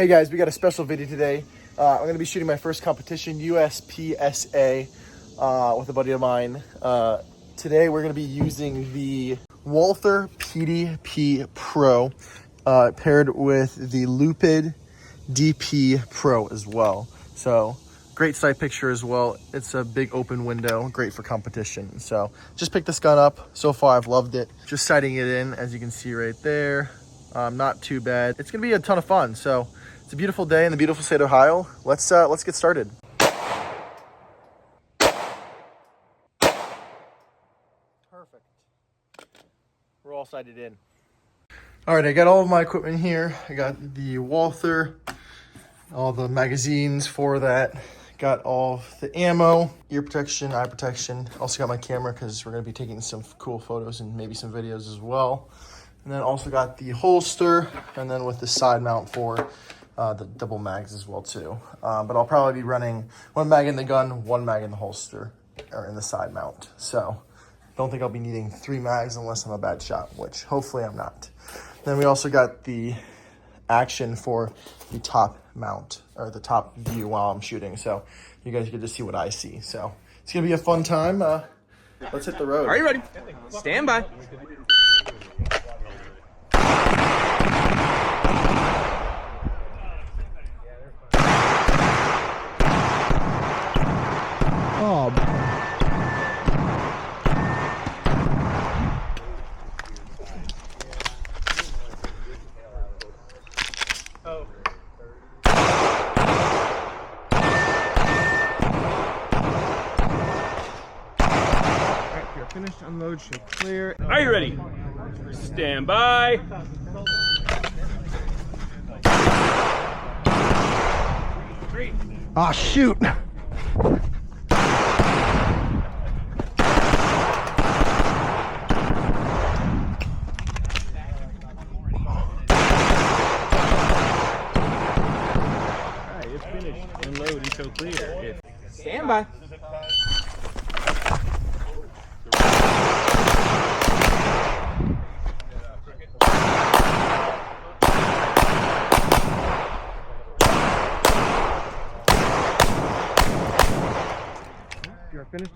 Hey guys, we got a special video today. I'm going to be shooting my first competition, USPSA, with a buddy of mine. Today we're going to be using the Walther PDP Pro paired with the Lupid DP Pro as well. So great sight picture as well. It's a big open window, great for competition. So just picked this gun up. So far I've loved it. Just sighting it in, as you can see right there. Not too bad. It's gonna be a ton of fun. So it's a beautiful day in the beautiful state of Ohio. Let's get started. Perfect. We're all sighted in. All right, I got all of my equipment here. I got the Walther, all the magazines for that. Got all the ammo, ear protection, eye protection. Also got my camera because we're gonna be taking some cool photos and maybe some videos as well. And then also got the holster, and then with the side mount for the double mags as well too. But I'll probably be running one mag in the gun, one mag in the holster, or in the side mount. So don't think I'll be needing 3 mags unless I'm a bad shot, which hopefully I'm not. Then we also got the action for the top mount, or the top view while I'm shooting. So you guys get to see what I see. So it's gonna be a fun time. Let's hit the road. Are you ready? Stand by. Oh. Alright, you're finished. Unload should clear. Are you ready? Stand by. Ah, shoot. Alright, it's finished. Unload and show clear. Stand by. You're finished.